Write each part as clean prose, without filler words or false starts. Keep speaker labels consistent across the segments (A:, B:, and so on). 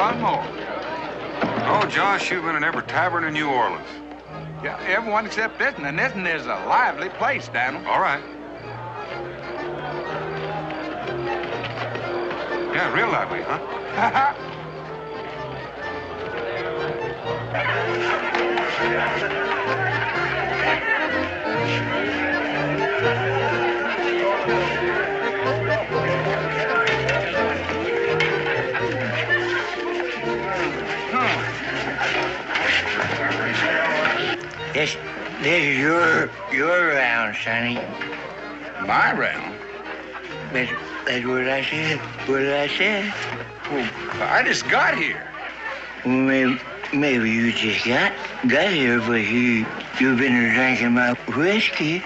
A: one more.
B: Oh, Josh, you've been in every tavern in New Orleans.
A: Yeah, everyone except this one, and this one is a lively place, Daniel.
B: All right. Yeah, real lively, huh?
C: This is your round, Sonny.
A: My round?
C: That's what I said. What I said.
A: Well, I just got here.
C: Well, maybe you just got here, but you've been drinking my whiskey.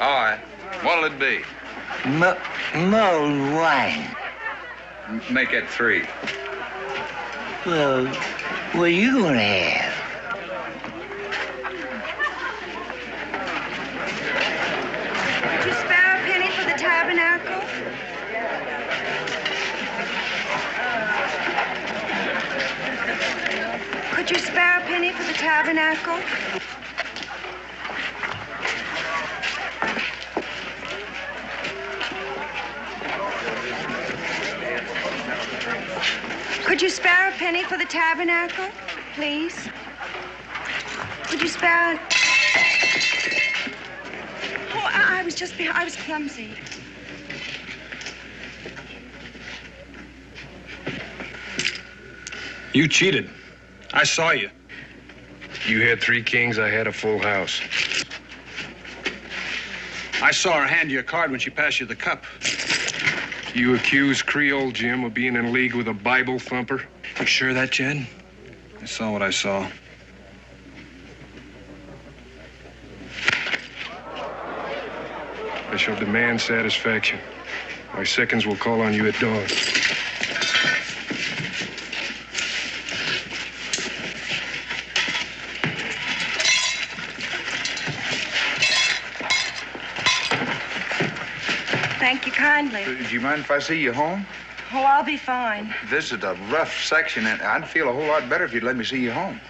A: All right. What'll it be?
C: Mulled wine.
A: Make it 3.
C: Well, what are you gonna have?
D: Could you spare a penny for the tabernacle? Could you spare a penny for the tabernacle? Could you spare a penny for the tabernacle, please? Could you spare... Oh, I was clumsy.
E: You cheated. I saw you. You had 3 kings, I had a full house.
F: I saw her hand you a card when she passed you the cup.
E: You accused Creole Jim of being in league with a Bible thumper?
F: You sure of that, Jed? I saw what I saw.
E: I shall demand satisfaction. My seconds will call on you at dawn.
D: Thank you kindly.
A: Do you mind if I see you home?
D: Oh, I'll be fine.
A: This is a rough section, and I'd feel a whole lot better if you'd let me see you home.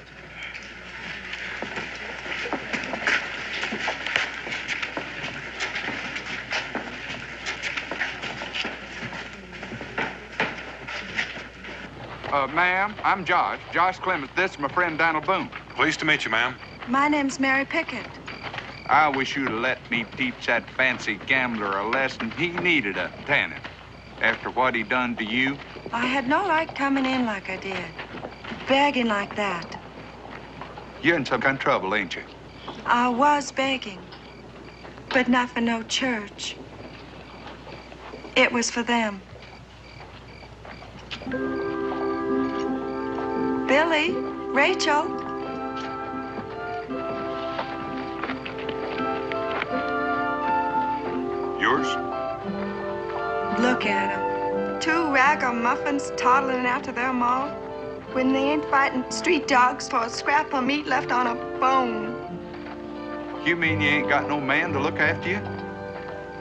A: Ma'am, I'm Josh Clemens. This is my friend Daniel Boone.
B: Pleased to meet you, ma'am.
D: My name's Mary Pickett.
A: I wish you'd let me teach that fancy gambler a lesson. He needed a tanning. After what he done to you.
D: I had no right coming in like I did, begging like that.
A: You're in some kind of trouble, ain't you?
D: I was begging, but not for no church. It was for them. Billy, Rachel.
B: Yours?
D: Look at 'em. 2 ragamuffins toddling after their ma when they ain't fighting street dogs for a scrap of meat left on a bone.
A: You mean you ain't got no man to look after you?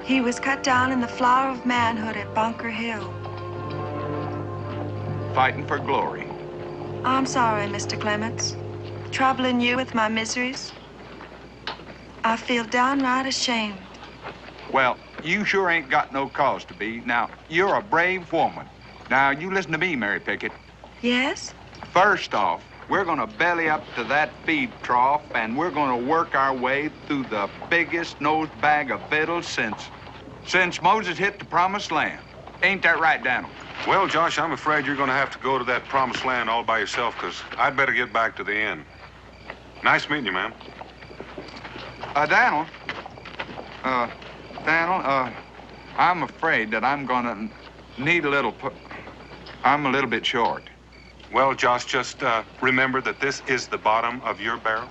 D: He was cut down in the flower of manhood at Bunker Hill.
A: Fighting for glory.
D: I'm sorry, Mr. Clements. Troubling you with my miseries. I feel downright ashamed.
A: Well, you sure ain't got no cause to be. Now, you're a brave woman. Now, you listen to me, Mary Pickett.
D: Yes?
A: First off, we're gonna belly up to that feed trough, and we're gonna work our way through the biggest nose bag of victuals since Moses hit the promised land. Ain't that right, Daniel?
B: Well, Josh, I'm afraid you're going to have to go to that promised land all by yourself, because I'd better get back to the inn. Nice meeting you, ma'am.
A: Daniel, I'm afraid that I'm gonna need a little I'm a little bit short.
B: Well, Josh, just remember that this is the bottom of your barrel.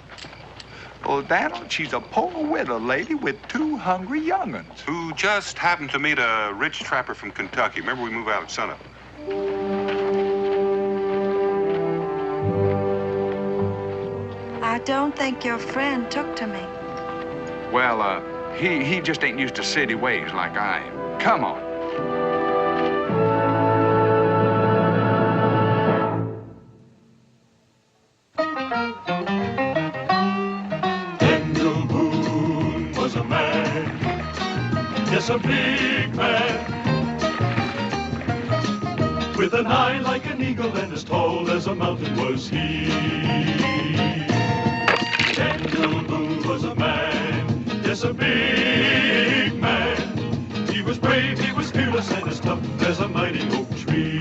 A: Well, Daniel, she's a poor widow lady with 2 hungry young'uns.
B: Who just happened to meet a rich trapper from Kentucky. Remember, we move out at sunup.
D: I don't think your friend took to me.
A: Well, he just ain't used to city ways like I am. Come on.
G: yes, a big man. With an eye like an eagle and as tall as a mountain was he. Daniel Boone was a man, yes, a big man. He was brave, he was fearless, and as tough as a mighty oak tree.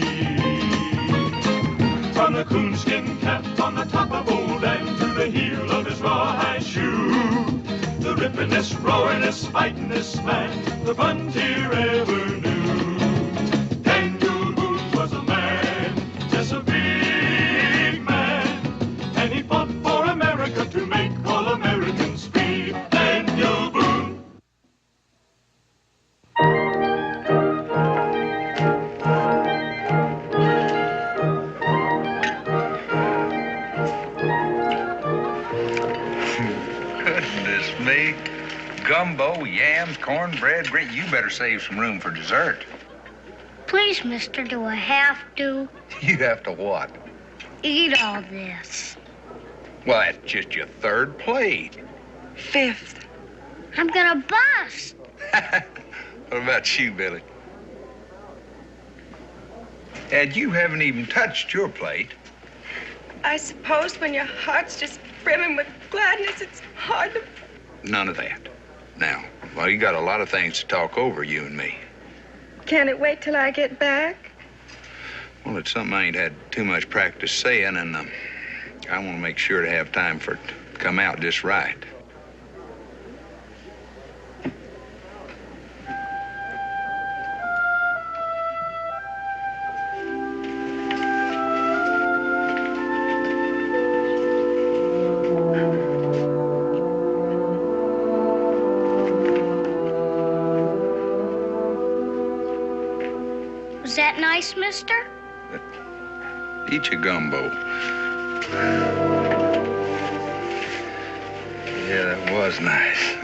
G: From the coonskin cap on the top of old Dan to the heel of his rawhide shoe, the rippin'est, roaring'est, fighting'est man the frontier ever knew. Daniel Boone was a man, just a big man, and he fought for America to make all Americans free. Daniel Boone.
A: Goodness me. Gumbo, yams, cornbread, great. You better save some room for dessert.
H: Please, mister, do I have to?
A: You have to what?
H: Eat all this.
A: Well, that's just your third plate.
D: Fifth.
H: I'm gonna bust.
A: What about you, Billy? And you haven't even touched your plate.
D: I suppose when your heart's just brimming with gladness, it's hard to...
A: None of that. Now, well, you got a lot of things to talk over, you and me.
D: Can it wait till I get back?
A: Well, it's something I ain't had too much practice saying, and I want to make sure to have time for it to come out just right.
H: Was that nice, mister?
A: Eat your gumbo. Yeah, that was nice.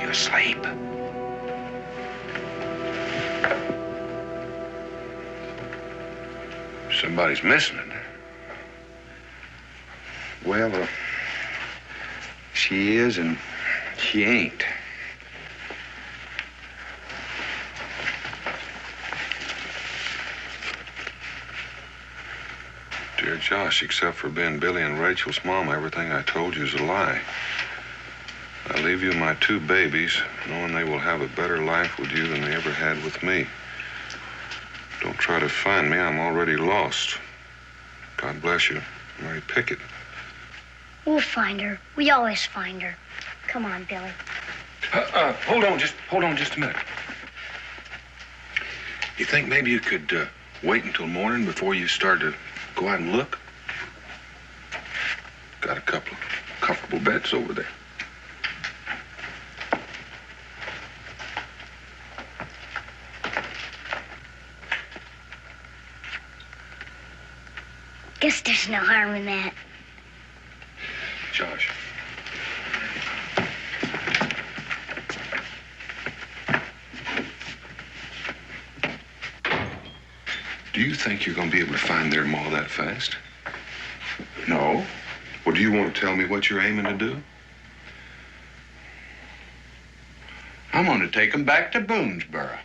A: Asleep.
B: Somebody's missing it.
A: Well, she is and she ain't.
B: Dear Josh, except for being Billy and Rachel's mom, everything I told you is a lie. I leave you my two babies, knowing they will have a better life with you than they ever had with me. Don't try to find me. I'm already lost. God bless you, Mary Pickett.
H: We'll find her. We always find her. Come on, Billy.
F: Hold on just a minute. You think maybe you could wait until morning before you start to go out and look? Got a couple of comfortable beds over there.
H: Guess there's no harm in that.
F: Josh. Do you think you're going to be able to find their ma that fast? No. Well, do you want to tell me what you're aiming to do? I'm going to take them back to Boonesboro.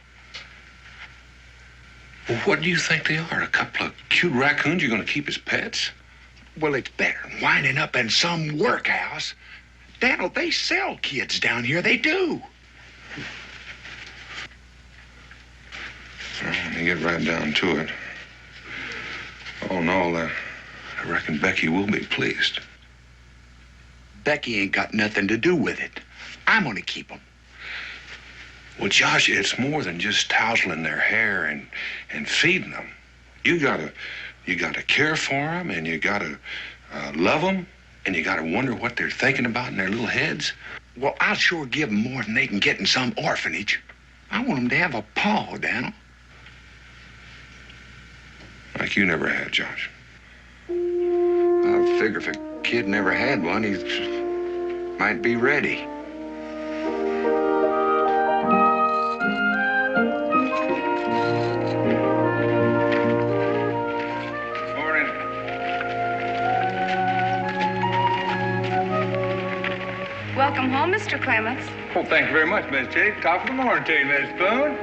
F: Well, what do you think they are? A couple of cute raccoons you're going to keep as pets?
I: Well, it's better than winding up in some workhouse. Daniel, they sell kids down here. They do.
B: Well, when you get right down to it, all in all, I reckon Becky will be pleased.
I: Becky ain't got nothing to do with it. I'm going to keep them.
B: Well, Josh, it's more than just tousling their hair and feeding them. You gotta care for them, and you gotta love them, and you gotta wonder what they're thinking about in their little heads.
I: Well, I'll sure give them more than they can get in some orphanage. I want them to have a paw, Daniel.
B: Like you never had, Josh.
F: I figure if a kid never had one, he might be ready.
A: Morning.
J: Welcome home, Mr. Clements.
A: Well, thank you very much, Miss Jake. Top of the morning to you, Miss Boone.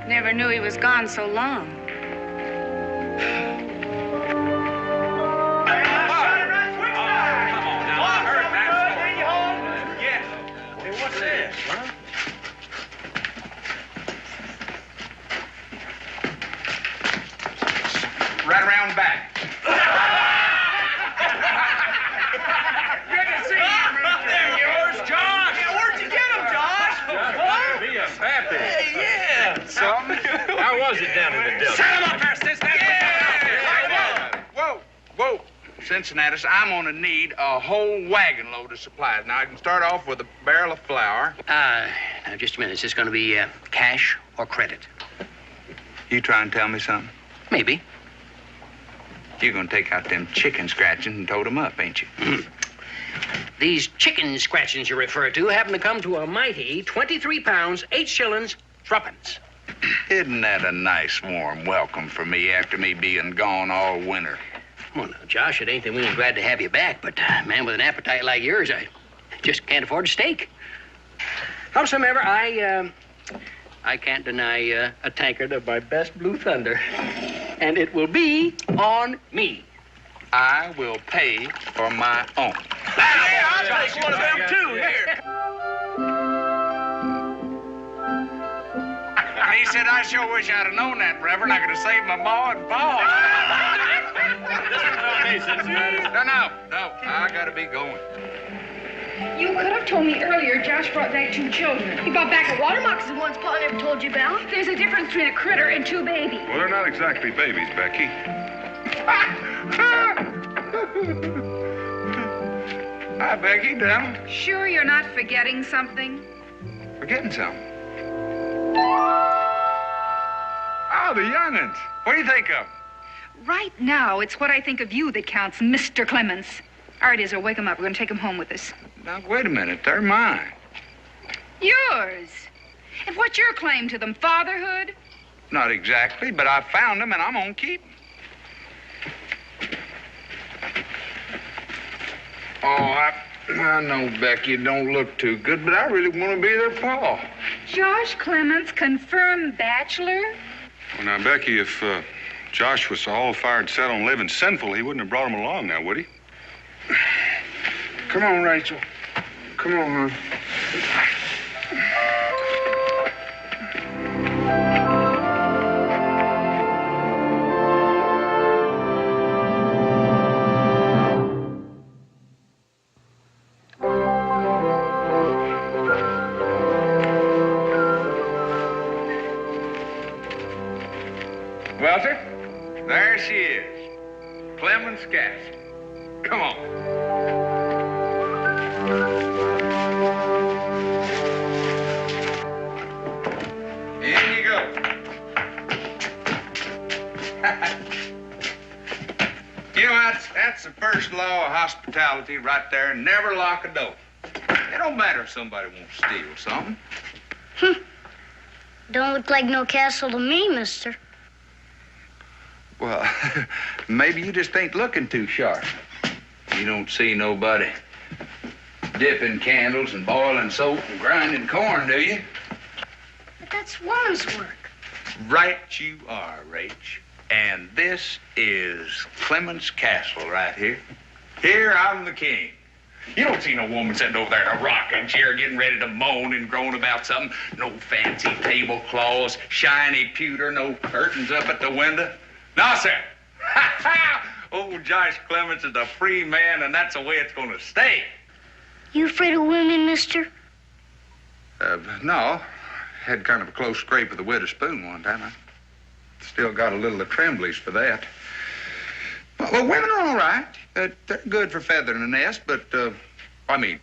J: Never knew he was gone so long.
A: Right around back.
K: Good to see you, there yours, Josh. Yeah, where'd you get him, Josh?
E: Josh, be a happy.
K: Hey, yeah.
A: Something?
E: How was it down in the desert?
K: Set him up there, Cincinnati.
A: Yeah. Whoa. Cincinnati, I'm gonna need a whole wagon load of supplies. Now, I can start off with a barrel of flour.
L: Now, just a minute. Is this going to be cash or credit?
A: You try and tell me something?
L: Maybe.
A: You're gonna take out them chicken scratchings and tote them up, ain't you?
L: These chicken scratchings you refer to happen to come to a mighty 23 pounds, 8 shillings, 3 pence.
A: Isn't that a nice warm welcome for me after me being gone all winter?
L: Well, now, Josh, it ain't that we ain't glad to have you back, but, man, with an appetite like yours, I just can't afford a steak. Howsomever, I can't deny a tankard of my best Blue Thunder. And it will be on me.
A: I will pay for my own.
K: Hey, I'll take one of them, too. Here.
A: He said, I sure wish I'd have known that, Reverend. I could have saved my ma and pa. No, I gotta be going.
J: You could have told me earlier Josh brought back 2 children.
H: He brought back a water moccasin once Pa never told you about.
J: There's a difference between a critter and 2 babies.
B: Well, they're not exactly babies, Becky.
A: Hi, Becky, down.
J: Sure you're not forgetting something?
A: Forgetting something. Oh, the young'uns. What do you think of them?
J: Right now, it's what I think of you that counts, Mr. Clements. All right, Israel, wake him up. We're going to take him home with us.
A: Now, wait a minute. They're mine.
J: Yours? And what's your claim to them? Fatherhood?
A: Not exactly, but I found them, and I'm going to keep them. Oh, I know, Becky, it don't look too good, but I really want to be their pa.
J: Josh Clements, confirmed bachelor?
B: Well, now, Becky, if Josh was all fired set on living sinful, he wouldn't have brought him along now, would he?
A: Come on, Rachel. Come on, hon. Walter, there she is. Clemens Gass. Come on. In you go. You know, that's the first law of hospitality right there. Never lock a door. It don't matter if somebody won't steal something.
H: Don't look like no castle to me, mister.
A: Well, maybe you just ain't looking too sharp. You don't see nobody dipping candles and boiling soap and grinding corn, do you?
H: But that's woman's work.
A: Right you are, Rach. And this is Clemens Castle right here. Here I'm the king. You don't see no woman sitting over there in a rocking chair getting ready to moan and groan about something. No fancy tablecloths, shiny pewter, no curtains up at the window. No, sir. Old Josh Clemens is a free man, and that's the way it's going to stay.
H: You afraid of women, mister?
A: No. Had kind of a close scrape with the widow's spoon one time. I still got a little of tremblies for that. Well, women are all right. They're good for feathering a nest, but, I mean,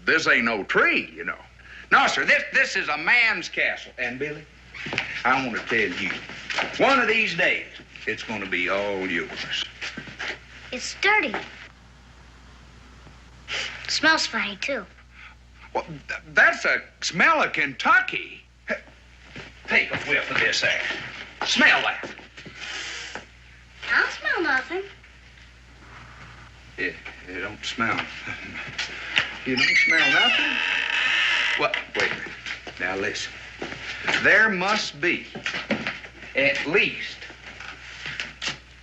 A: this ain't no tree, you know. No, sir, this is a man's castle. And, Billy, I want to tell you, one of these days, it's going to be all yours.
H: It's dirty. It smells funny, too.
A: Well, that's a smell of Kentucky. Take a whiff of this air. Smell that.
H: I don't smell nothing.
A: It don't smell. You don't smell nothing? Well, wait a minute. Now listen. There must be at least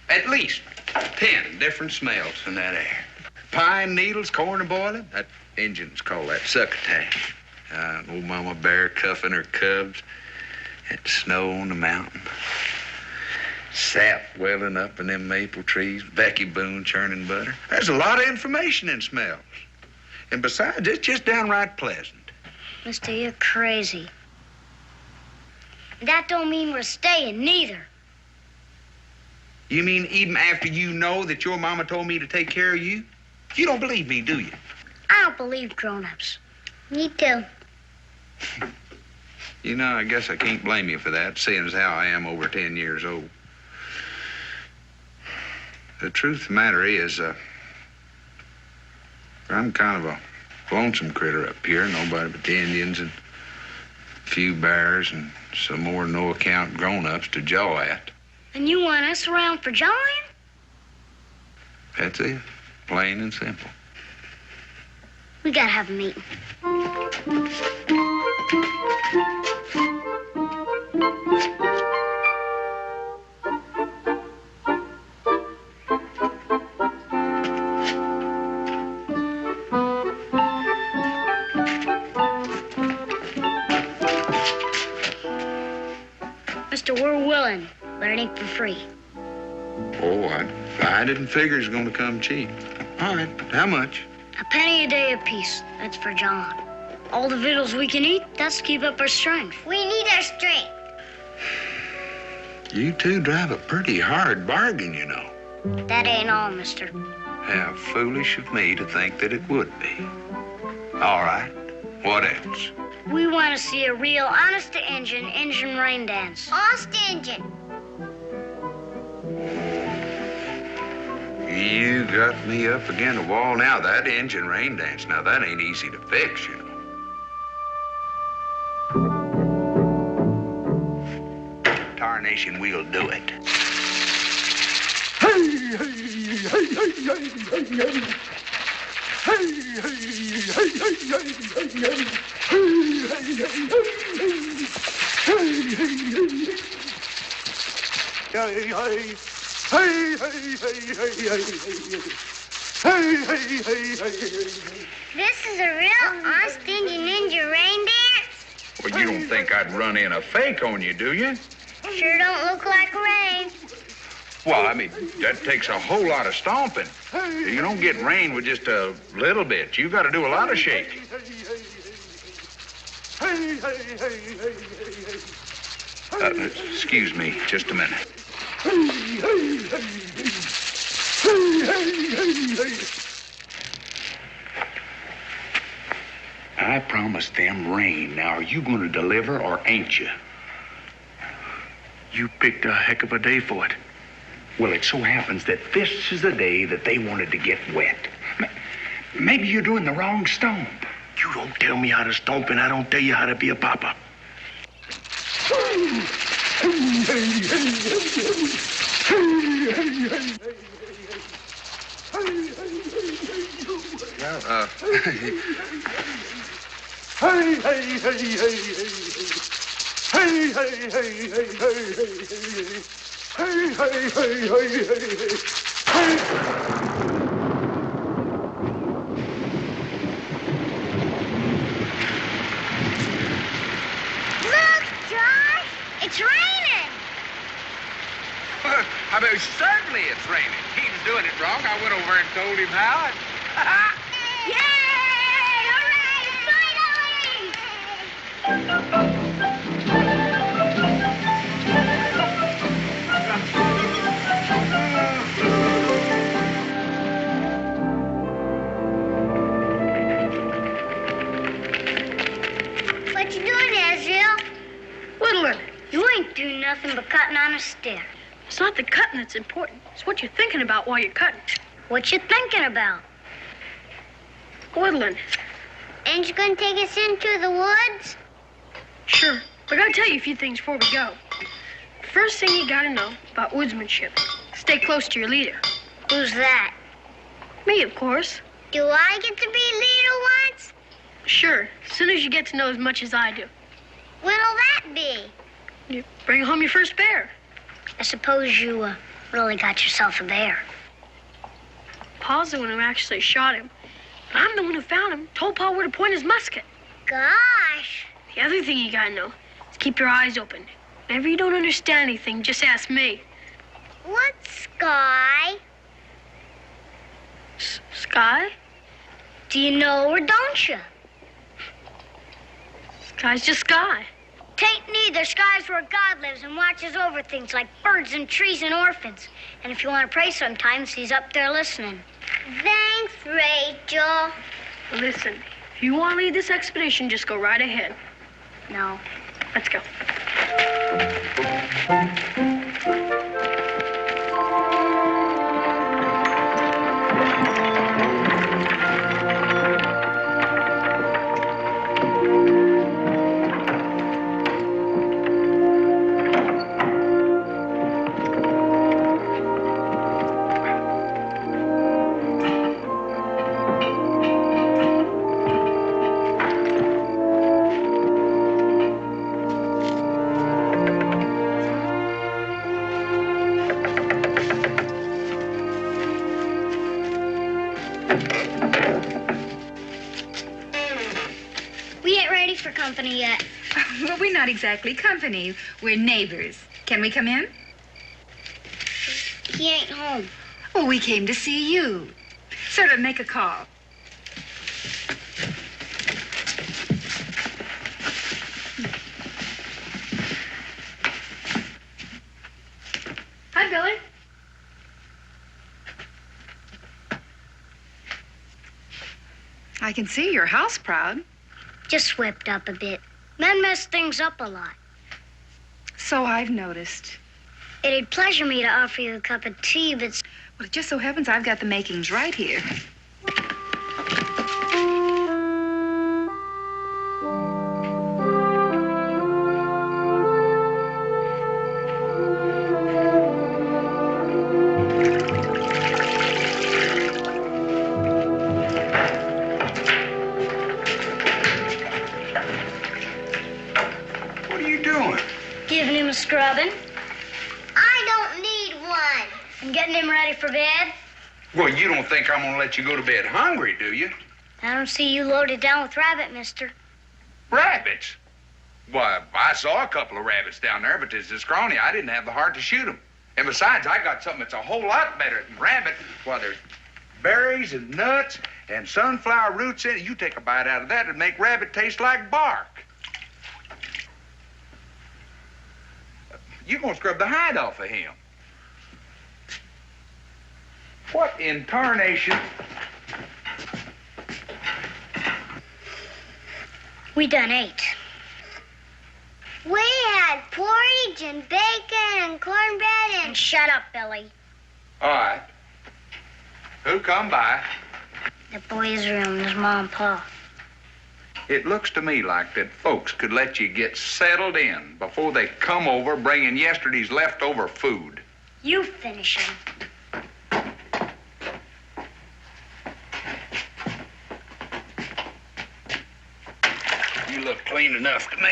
A: 10 different smells in that air. Pine needles, corn boiling. That Indians call that succotash. Old Mama Bear cuffing her cubs. That snow on the mountain. Sap welling up in them maple trees. Becky Boone churning butter. There's a lot of information in smells. And besides, it's just downright pleasant.
H: Mister, you're crazy. That don't mean we're staying, neither.
A: You mean even after you know that your mama told me to take care of you? You don't believe me, do you?
H: I don't believe grown-ups. Me too.
A: You know, I guess I can't blame you for that, seeing as how I am over 10 years old. The truth of the matter is, I'm kind of a lonesome critter up here. Nobody but the Indians and a few bears and some more no-account grown-ups to jaw at.
H: And you want us around for jawing?
A: That's it. Plain and simple.
H: We gotta have a meeting. Mister, we're willing, but it ain't for free.
A: Oh, I didn't figure it was going to come cheap. All right, how much?
H: A penny a day apiece. That's for John. All the victuals we can eat, that's to keep up our strength. We need our strength.
A: You two drive a pretty hard bargain, you know.
H: That ain't all, mister.
A: How foolish of me to think that it would be. All right, what else?
H: We want to see a real honest-to-Injun Injun rain dance. Honest-to-Injun.
A: You got me up against the wall now. That Injun rain dance, now that ain't easy to fix, you know. Tarnation, we'll do it.
H: This is a real honest Indian ninja rain dance?
A: Well, you don't think I'd run in a fake on you, do you?
H: Sure don't look like rain.
A: Well, I mean, that takes a whole lot of stomping. You don't get rain with just a little bit. You got to do a lot of shaking. Excuse me, just a minute. I promised them rain. Now, are you going to deliver or ain't you?
I: You picked a heck of a day for it.
A: Well, it so happens that this is the day that they wanted to get wet. Maybe you're doing the wrong stomp.
I: You don't tell me how to stomp, and I don't tell you how to be a papa.
B: Well,
K: Hey, hey, hey, hey, hey, hey. Hey, hey, hey, hey, hey, hey. Hey, hey, hey, hey, hey, hey.
H: Look, Josh, it's raining.
A: I mean, certainly it's raining. He was doing it wrong. I went over and told him how.
H: Yay! Hooray! Finally! What you doing, Ezreal?
M: Whittling.
H: You ain't doing nothing but cutting on a stick.
M: It's not the cutting that's important. It's what you're thinking about while you're cutting.
H: What you thinking about?
M: Whittling.
H: Ain't you gonna take us into the woods?
M: Sure. But I gotta tell you a few things before we go. First thing you gotta know about woodsmanship. Stay close to your leader.
H: Who's that?
M: Me, of course.
H: Do I get to be leader once?
M: Sure. As soon as you get to know as much as I do.
H: When'll that be?
M: You bring home your first bear.
H: I suppose you really got yourself a bear.
M: Pa's the one who actually shot him. But I'm the one who found him, told Pa where to point his musket.
H: Gosh.
M: The other thing you gotta know is keep your eyes open. Whenever you don't understand anything, just ask me.
H: What's sky?
M: Sky?
H: Do you know or don't you?
M: Sky's just sky.
H: Tain't neither. Sky's where God lives and watches over things like birds and trees and orphans. And if you want to pray sometimes, he's up there listening. Thanks, Rachel.
M: Listen, if you want to lead this expedition, just go right ahead.
H: No.
M: Let's go.
H: Company yet.
J: Well, we're not exactly company. We're neighbors. Can we come in?
H: He ain't home.
J: Well, we came to see you. Sort of make a call.
M: Hi, Billy.
J: I can see you're house proud.
H: Just swept up a bit. Men mess things up a lot.
J: So I've noticed.
H: It'd pleasure me to offer you a cup of tea, but...
J: Well, it just so happens I've got the makings right here.
H: Scrubbing. I don't need one. I'm getting him ready for bed.
A: Well, you don't think I'm gonna let you go to bed hungry, do you?
H: I don't see you loaded down with rabbit, mister.
A: Rabbits? Why, I saw a couple of rabbits down there, but as a scrawny, I didn't have the heart to shoot them. And besides, I got something that's a whole lot better than rabbit. Why, there's berries and nuts and sunflower roots in it. You take a bite out of that, it'd make rabbit taste like bark. You're gonna scrub the hide off of him. What in tarnation?
H: We done ate. We had porridge and bacon and cornbread and... Shut up, Billy.
A: All right. Who come by?
H: The boys' room, his mom and pa.
A: It looks to me like that folks could let you get settled in before they come over bringing yesterday's leftover food.
H: You finish him.
A: look clean enough to me.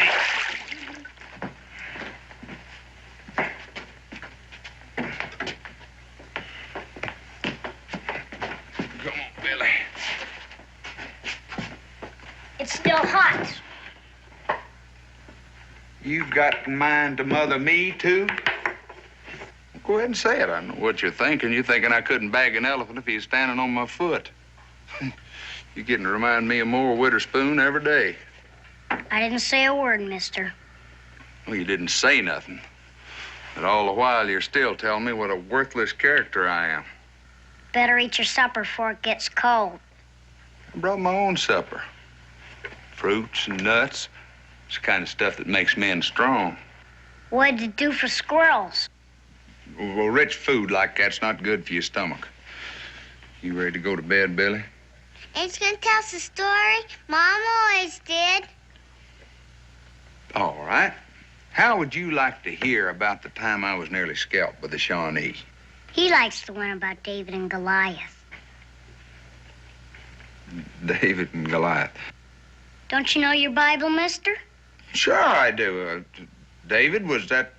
A: Come on, Billy.
H: It's still hot.
A: You've got in mind to mother me, too? Go ahead and say it. I know what you're thinking. You're thinking I couldn't bag an elephant if he was standing on my foot. You're getting to remind me of more Witherspoon every day.
H: I didn't say a word, mister.
A: Well, you didn't say nothing. But all the while, you're still telling me what a worthless character I am.
H: Better eat your supper before it gets cold.
A: I brought my own supper. Fruits and nuts. It's the kind of stuff that makes men strong.
H: What'd it do for squirrels?
A: Well, rich food like that's not good for your stomach. You ready to go to bed, Billy?
H: Ain't you gonna tell us a story? Mom always did.
A: All right. How would you like to hear about the time I was nearly scalped by the Shawnee?
H: He likes the one about David and Goliath.
A: David and Goliath.
H: Don't you know your Bible, mister?
A: Sure I do. David was that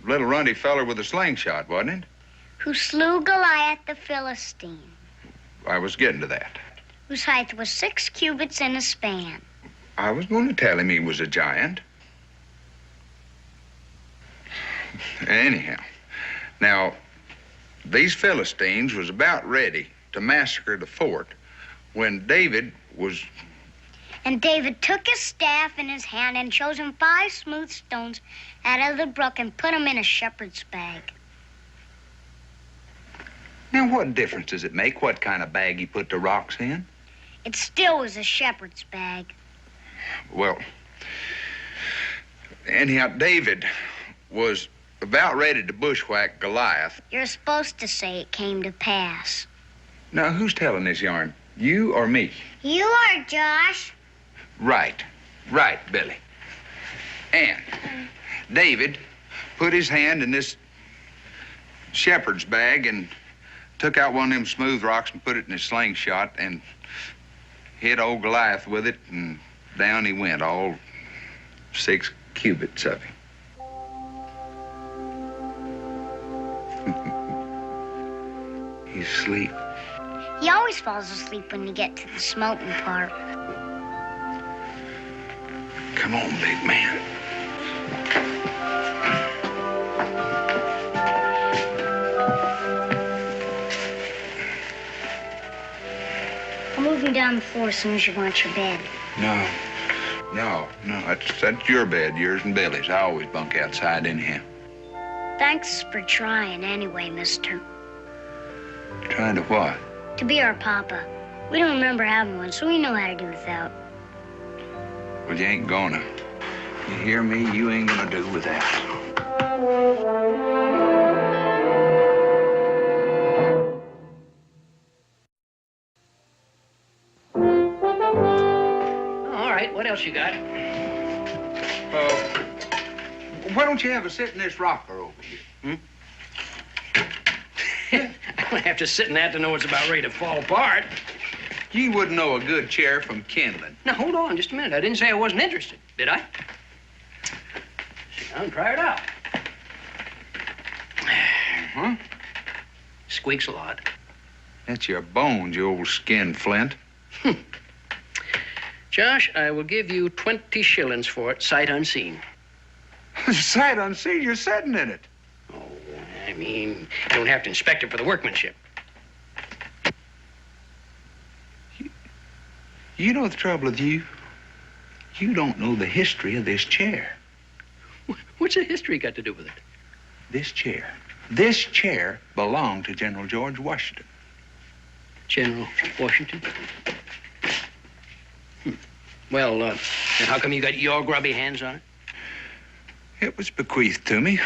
A: little runty feller with a slingshot, wasn't it?
H: Who slew Goliath the Philistine.
A: I was getting to that.
H: Whose height was 6 cubits in a span.
A: I was going to tell him he was a giant. Anyhow, now, these Philistines was about ready to massacre the fort when David was...
H: And David took his staff in his hand and chose him 5 smooth stones out of the brook and put them in a shepherd's bag.
A: Now, what difference does it make what kind of bag he put the rocks in?
H: It still was a shepherd's bag.
A: Well, anyhow, David was about ready to bushwhack Goliath.
H: You're supposed to say it came to pass.
A: Now, who's telling this yarn? You or me?
H: You are, Josh.
A: Right, Billy. And David put his hand in this shepherd's bag and took out one of them smooth rocks and put it in his slingshot and hit old Goliath with it, and down he went, all 6 cubits of him. He's asleep.
H: He always falls asleep when you get to the smoking part.
A: Come on, big man.
H: I'll move you down the floor as soon as you want your bed.
A: No. That's your bed, yours and Billy's. I always bunk outside anyhow.
H: Thanks for trying anyway, mister.
A: Trying to what?
H: To be our papa. We don't remember having one, so we know how to do without.
A: Well, you ain't gonna. You hear me? You ain't gonna do without.
L: All right, what else you got?
A: Why don't you have a sit in this rocker over here?
L: I'm gonna have to sit in that to know it's about ready to fall apart.
A: You wouldn't know a good chair from kindling.
L: Now, hold on just a minute. I didn't say I wasn't interested, did I? Sit down and try it out. Squeaks a lot.
A: That's your bones, you old skin flint.
L: Josh, I will give you 20 shillings for it, sight unseen.
A: Sight unseen? You're sitting in it.
L: Oh, I mean, you don't have to inspect it for the workmanship.
A: You know the trouble with you? You don't know the history of this chair.
L: What's the history got to do with it?
A: This chair belonged to General George Washington.
L: General Washington? Well, and how come you got your grubby hands on it?
A: It was bequeathed to me.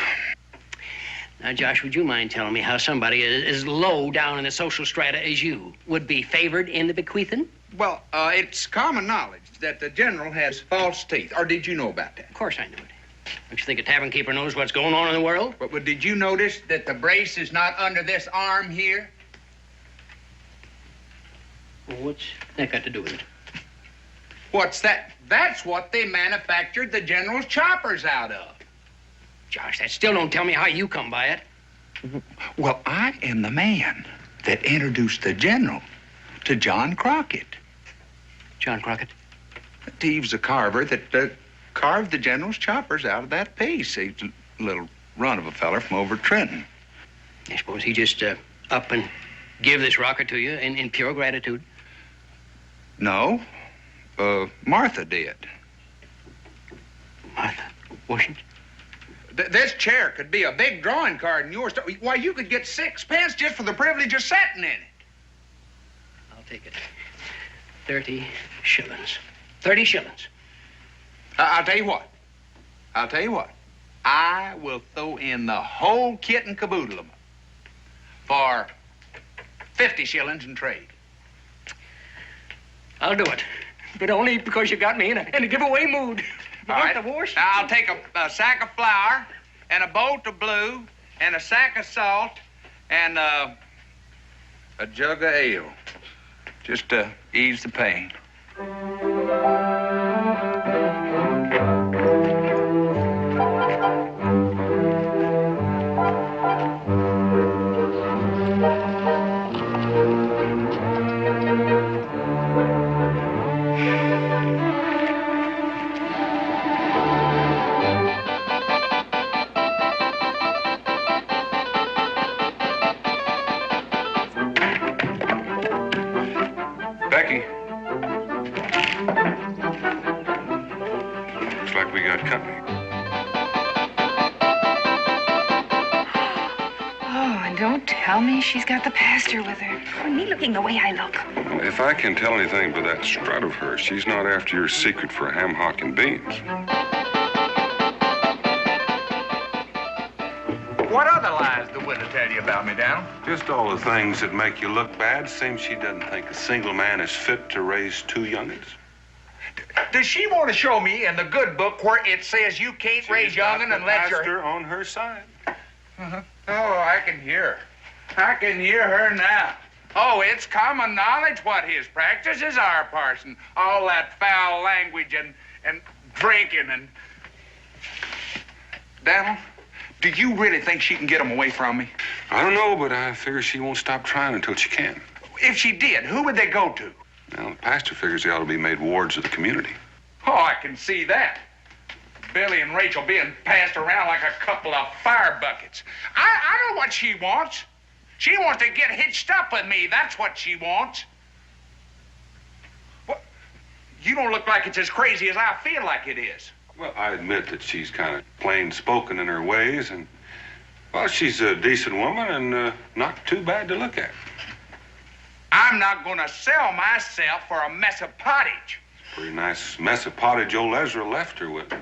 L: Now, Josh, would you mind telling me how somebody as low down in the social strata as you would be favored in the bequeathing?
A: Well, it's common knowledge that the general has false teeth. Or did you know about that?
L: Of course I know it. Don't you think a tavern keeper knows what's going on in the world?
A: But did you notice that the brace is not under this arm here?
L: Well, what's that got to do with it?
N: What's that? That's what they manufactured the General's choppers out of.
L: Josh, that still don't tell me how you come by it.
N: Well, I am the man that introduced the General to John Crockett.
L: John Crockett?
N: He was a carver that carved the General's choppers out of that piece. He's a little run of a feller from over Trenton.
L: I suppose he just up and give this rocker to you in pure gratitude.
N: No, Martha did.
L: Martha Washington?
N: This chair could be a big drawing card in yours. Why, you could get 6 pence just for the privilege of sitting in it.
L: I'll take it. 30 shillings. 30 shillings.
N: I'll tell you what. I will throw in the whole kit and caboodle of them for 50 shillings in trade.
L: I'll do it. But only because you got me in a giveaway mood.
N: All right. Now, I'll take a sack of flour and a bolt of blue and a sack of salt and a jug of ale, just to ease the pain.
B: Becky. Looks like we got company.
J: Oh, and don't tell me she's got the pastor with her. Or me looking the way I look.
B: If I can tell anything by that strut of hers, she's not after your secret for ham hock and beans.
N: What other lies the widow tell you about me, Daniel?
B: Just all the things that make you look bad. Seems she doesn't think a single man is fit to raise 2 young'uns.
N: Does she want to show me in the good book where it says you can't raise young'un unless you're...
B: Pastor on her side.
N: Uh-huh. Oh, I can hear her. I can hear her now. Oh, it's common knowledge what his practices are, parson. All that foul language and drinking and... Daniel, do you really think she can get them away from me?
B: I don't know, but I figure she won't stop trying until she can.
N: If she did, who would they go to?
B: Well, the pastor figures they ought to be made wards of the community.
N: Oh, I can see that. Billy and Rachel being passed around like a couple of fire buckets. I know what she wants. She wants to get hitched up with me. That's what she wants. What? You don't look like it's as crazy as I feel like it is.
B: Well, I admit that she's kind of plain-spoken in her ways, and, well, she's a decent woman and not too bad to look at.
N: I'm not going to sell myself for a mess of pottage.
B: Pretty nice mess of pottage old Ezra left her with.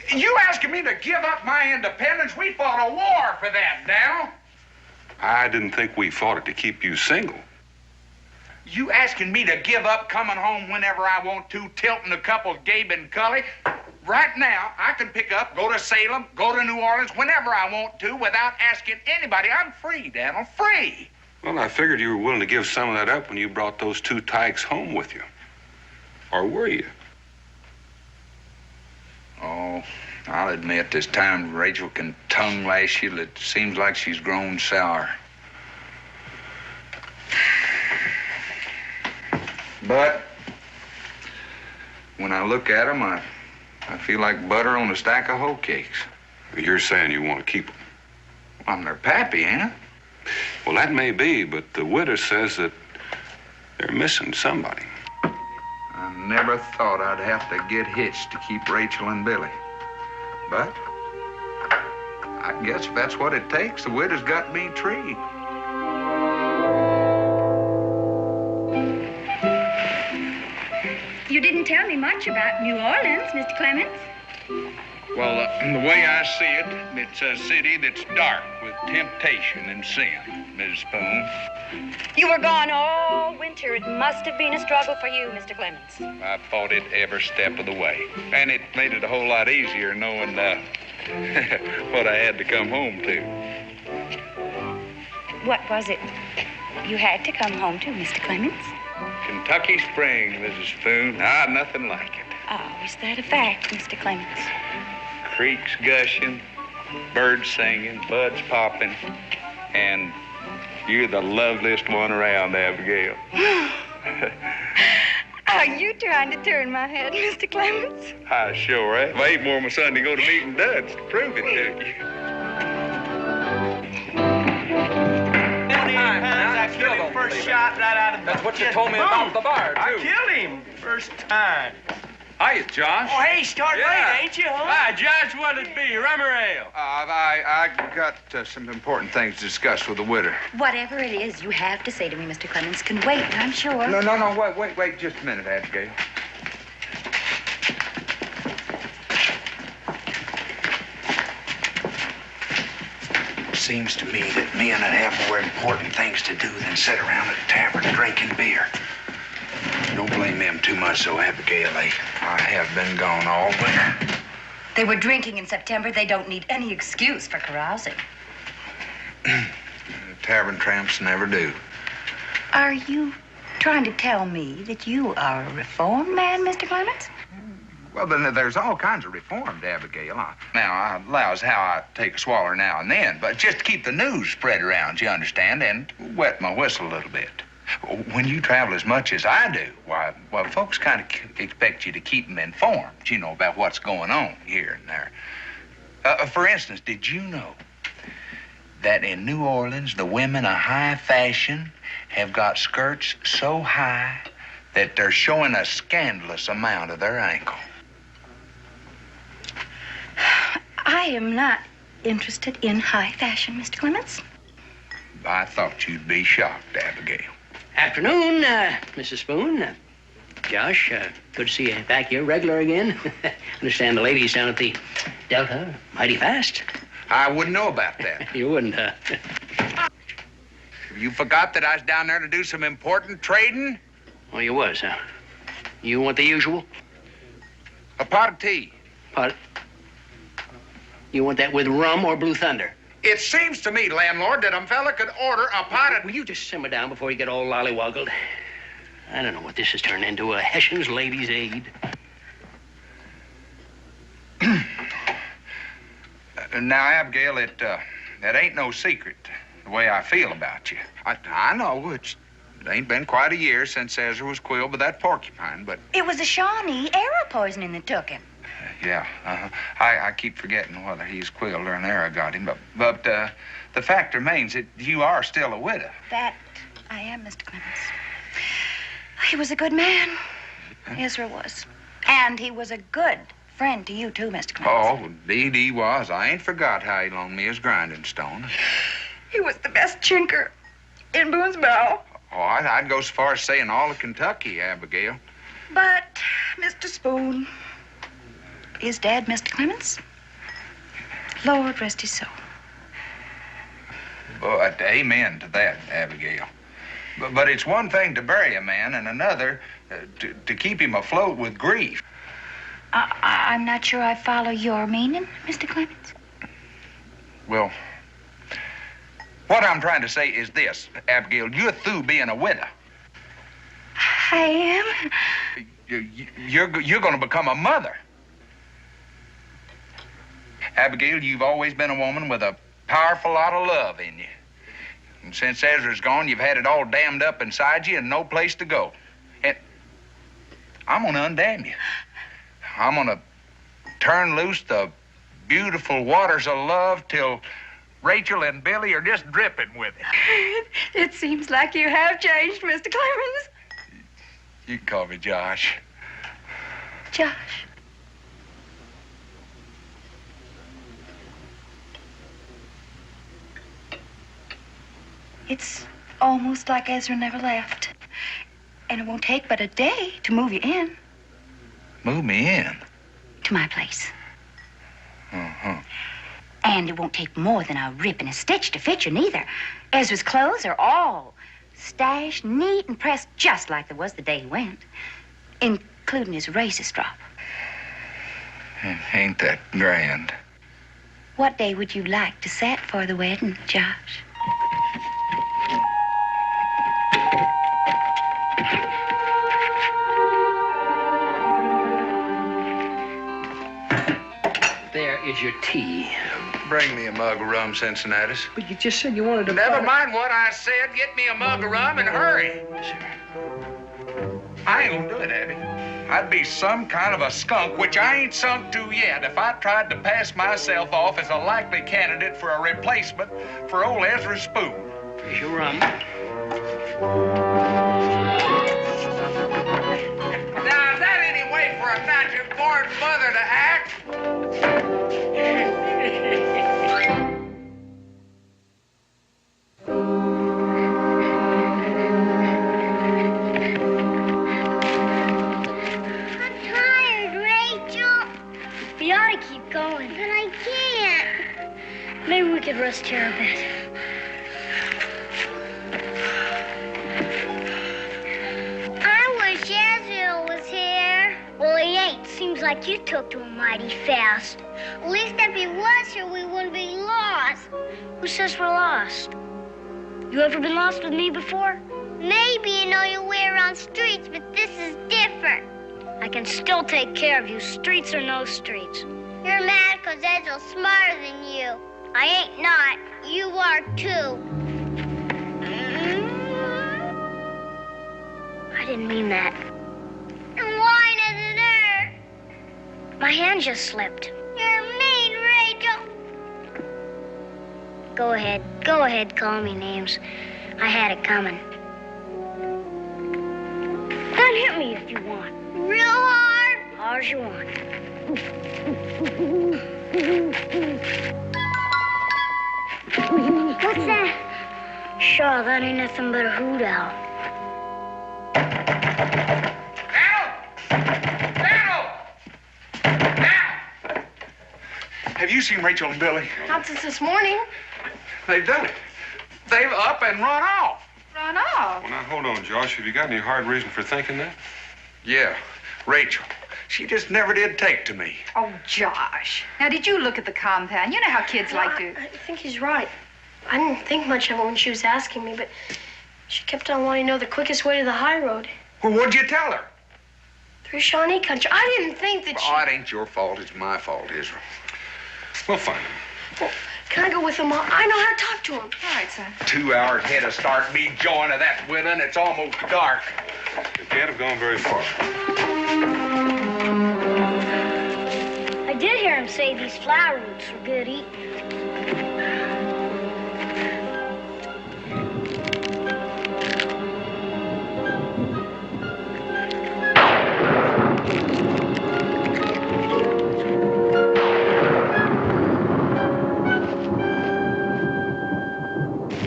N: You asking me to give up my independence? We fought a war for that, Dal.
B: I didn't think we fought it to keep you single.
N: You asking me to give up coming home whenever I want to, tilting a couple Gabe and Cully? Right now, I can pick up, go to Salem, go to New Orleans whenever I want to without asking anybody. I'm free, Daniel, free.
B: Well, I figured you were willing to give some of that up when you brought those 2 tykes home with you. Or were you?
N: Oh, I'll admit this time Rachel can tongue lash you. It seems like she's grown sour. But when I look at them, I feel like butter on a stack of hoe cakes.
B: You're saying you want to keep them?
N: I'm their pappy, ain't I?
B: Well, that may be, but the widow says that they're missing somebody.
N: I never thought I'd have to get hitched to keep Rachel and Billy. But I guess if that's what it takes, the widow's got me treed.
J: You didn't tell me much about New Orleans, Mr. Clemens.
N: Well, the way I see it, it's a city that's dark with temptation and sin, Mrs. Boone.
O: You were gone all winter. It must have been a struggle for you, Mr. Clemens.
N: I fought it every step of the way. And it made it a whole lot easier knowing what I had to come home to.
O: What was it you had to come home to, Mr. Clemens?
A: Kentucky spring, Mrs. Boone. Ah, nothing like it.
O: Oh, is that a fact, Mr. Clemens?
A: Creeks gushing, birds singing, buds popping, and you're the loveliest one around, Abigail.
O: Are you trying to turn my head, Mr. Clemens?
A: I sure am. I ain't more my son to go to meeting duds to prove it to you.
P: I killed him first shot right out of the...
E: That's what you told me about the bar, too.
P: I killed him first time.
A: Hiya, Josh.
P: Oh, hey, starting late, ain't you, huh?
E: Hi, Josh, what'd it be, rum or ale?
A: I got some important things to discuss with the widow.
O: Whatever it is you have to say to me, Mr. Clemens, can wait, I'm sure.
A: No, wait just a minute, Abigail.
I: Seems to me that men would have more important things to do than sit around at a tavern drinking beer. Don't blame them too much, though, Abigail. I have been gone all winter.
O: They were drinking in September. They don't need any excuse for carousing.
A: Tavern tramps never do.
O: Are you trying to tell me that you are a reformed man, Mr. Clemens?
A: Well, then there's all kinds of reform, Abigail. Now, I allows how I take a swaller now and then, but just to keep the news spread around, you understand, and wet my whistle a little bit. When you travel as much as I do, why, folks kind of expect you to keep them informed, you know, about what's going on here and there. For instance, did you know that in New Orleans, the women of high fashion have got skirts so high that they're showing a scandalous amount of their ankle?
O: I am not interested in high fashion, Mr. Clemens.
A: I thought you'd be shocked, Abigail.
L: Afternoon, Mrs. Boone. Josh, good to see you back here regular again. Understand the ladies down at the Delta mighty fast.
A: I wouldn't know about that.
L: You wouldn't,
A: You forgot that I was down there to do some important trading?
L: Oh, you was, huh? You want the usual?
A: A pot of tea.
L: Pot? You want that with rum or Blue Thunder?
A: It seems to me, landlord, that a fella could order a pot of...
L: Will you just simmer down before you get all lollywoggled? I don't know what this has turned into, a Hessian's Ladies' Aid.
A: Now, Abigail, that ain't no secret, the way I feel about you. I know it ain't been quite a year since Ezra was quilled by that porcupine, but...
O: It was a Shawnee arrow poisoning that took him.
A: Yeah, I keep forgetting whether he's quilled or an arrow got him, but the fact remains that you are still a widow.
O: That I am, Mr. Clemens. He was a good man. Ezra was. And he was a good friend to you, too, Mr. Clemens.
A: Oh, indeed he was. I ain't forgot how he loaned me his grinding stone.
O: He was the best chinker in Boone's Barrel.
A: Oh, I'd go so far as saying all of Kentucky, Abigail.
O: But, Mr. Spoon, is Dad Mr. Clemens? Lord rest his soul.
A: But amen to that, Abigail. But it's one thing to bury a man and another to keep him afloat with grief.
O: I'm not sure I follow your meaning, Mr. Clemens.
A: Well, what I'm trying to say is this, Abigail. You're through being a widow.
O: I am?
A: You're going to become a mother. Abigail, you've always been a woman with a powerful lot of love in you. And since Ezra's gone, you've had it all dammed up inside you and no place to go. And I'm going to undam you. I'm going to turn loose the beautiful waters of love till Rachel and Billy are just dripping with it.
O: It seems like you have changed, Mr. Clemens.
A: You can call me Josh.
O: Josh. It's almost like Ezra never left. And it won't take but a day to move you in.
A: Move me in?
O: To my place.
A: Uh-huh.
O: And it won't take more than a rip and a stitch to fit you, neither. Ezra's clothes are all stashed neat and pressed just like they was the day he went, including his razor strop.
A: Ain't that grand?
O: What day would you like to set for the wedding, Josh?
L: your tea?
N: Bring me a mug of rum, Cincinnatus.
L: But you just said you wanted to...
N: Never mind what I said. Get me a mug of rum and hurry. I ain't gonna do it, Abby. I'd be some kind of a skunk, which I ain't sunk to yet, if I tried to pass myself off as a likely candidate for a replacement for old Ezra Spoon.
L: Here's your rum.
N: Now, is that any way for a natural-born mother to act?
H: Going. But I can't. Maybe we could rest here a bit. I wish Yazoo was here. Well, he ain't. Seems like you took to him mighty fast. At least if he was here, we wouldn't be lost. Who says we're lost? You ever been lost with me before? Maybe you know your way around streets, but this is different. I can still take care of you, streets or no streets. You're mad because Ezra's smarter than you. I ain't not. You are too. I didn't mean that. And why does it hurt? My hand just slipped. You're mean, Rachel. Go ahead, call me names. I had it coming. Then hit me if you want. Real hard? Hard as you want. What's that? Sure, that ain't nothing but a hoot owl.
N: Have you seen Rachel and Billy?
M: Not since this morning.
N: They've done it. They've up and run off.
M: Run off?
B: Well, now, hold on, Josh. Have you got any hard reason for thinking that?
N: Yeah, Rachel. She just never did take to me.
J: Oh, Josh. Now, did you look at the compound? You know how kids like to...
M: I think he's right. I didn't think much of it when she was asking me, but she kept on wanting to know the quickest way to the high road.
N: Well, what'd you tell her?
M: Through Shawnee country. I didn't think that
N: Oh, it ain't your fault. It's my fault, Israel.
B: We'll find him.
M: Well, can I go with him? I know how to talk to him.
J: All right, son.
N: 2 hours head of start, me join of that women. It's almost dark.
B: You can't have gone very far.
H: I did hear him say these flower roots were good eating.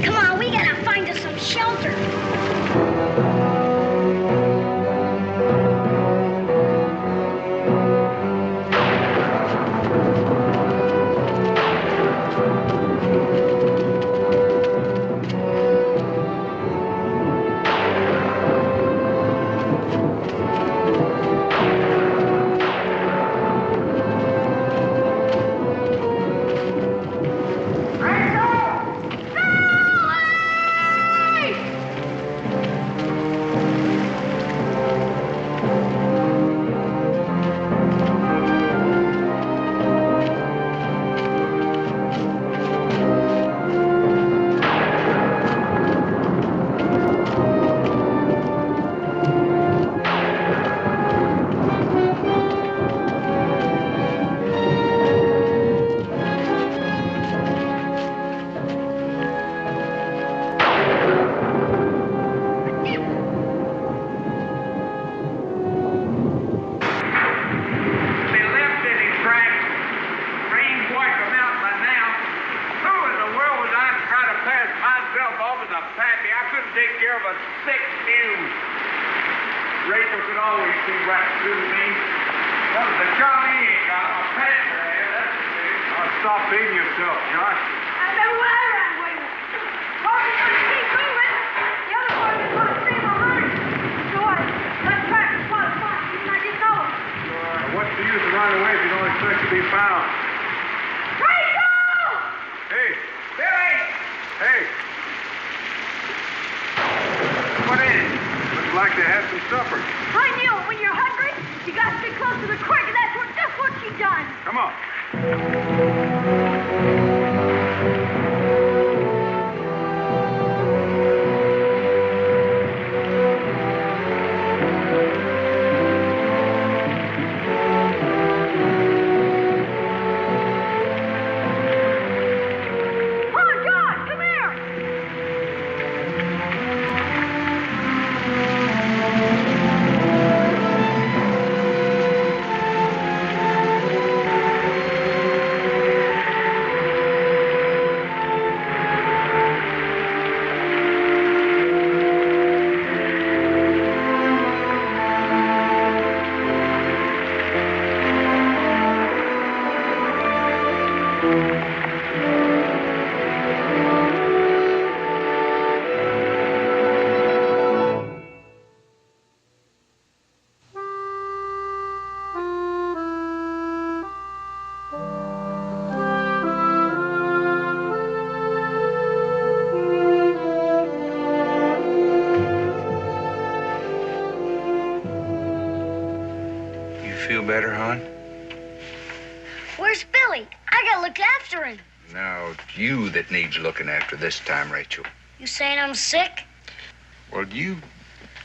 H: Come on, we gotta find us some shelter.
N: Rachel could always see right through me. Well, the Johnny ain't got a panther here, that's the thing. Oh, stop beating yourself, Josh.
Q: I know where I ran away with. Bobby's gonna keep moving. The other boys are gonna stay behind. So what? Let's practice while it's fun. Even I didn't know him.
N: What's the use of running away if you don't expect to be found?
Q: Rachel!
N: Hey, Billy! Hey! What is it? Looks like they had some supper.
Q: I knew it. When you're hungry, you gotta stay close to the creek, and that's what you done.
N: Come on. Feel better, hon?
H: Where's Billy? I gotta look after him.
N: No, it's you that needs looking after this time, Rachel.
H: You saying I'm sick?
N: Well, you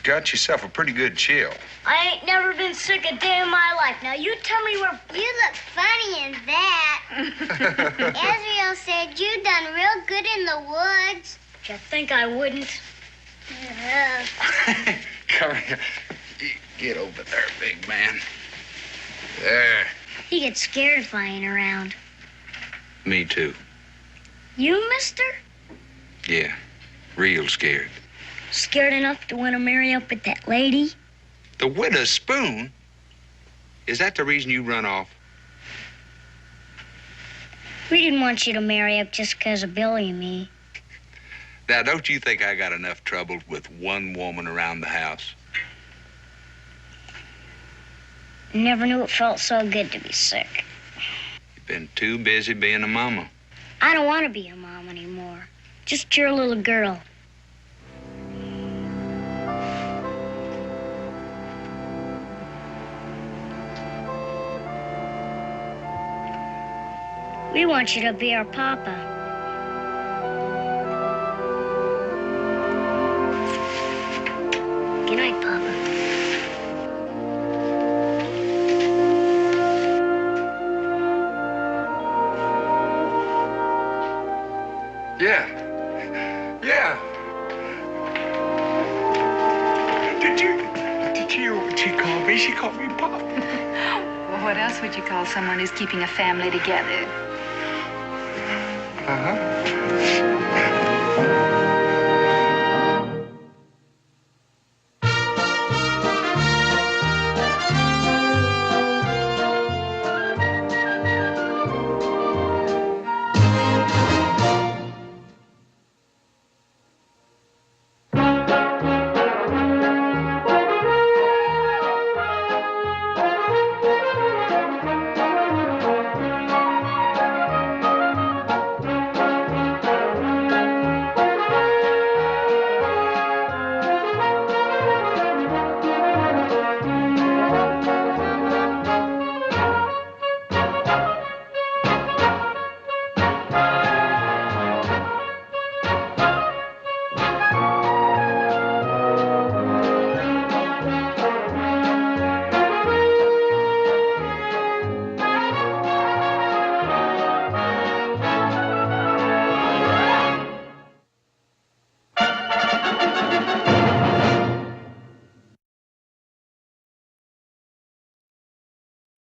N: got yourself a pretty good chill.
H: I ain't never been sick a day in my life. Now you tell me where...
R: You look funny in that. Israel said you done real good in the woods.
H: You think I wouldn't?
N: Come here. Get over there, big man. There.
H: He gets scared flying around.
N: Me too.
H: You, mister?
N: Yeah, real scared.
H: Scared enough to want to marry up with that lady?
N: The widow Spoon? Is that the reason you run off?
H: We didn't want you to marry up just because of Billy and me.
N: Now, don't you think I got enough trouble with one woman around the house?
H: Never knew it felt so good to be sick.
N: You've been too busy being a mama.
H: I don't want to be a mom anymore. Just your little girl. We want you to be our papa. Good night, Papa.
N: Yeah. Yeah. Did you hear what she called me? She called me Pop.
J: Well, what else would you call someone who's keeping a family together?
N: Uh-huh.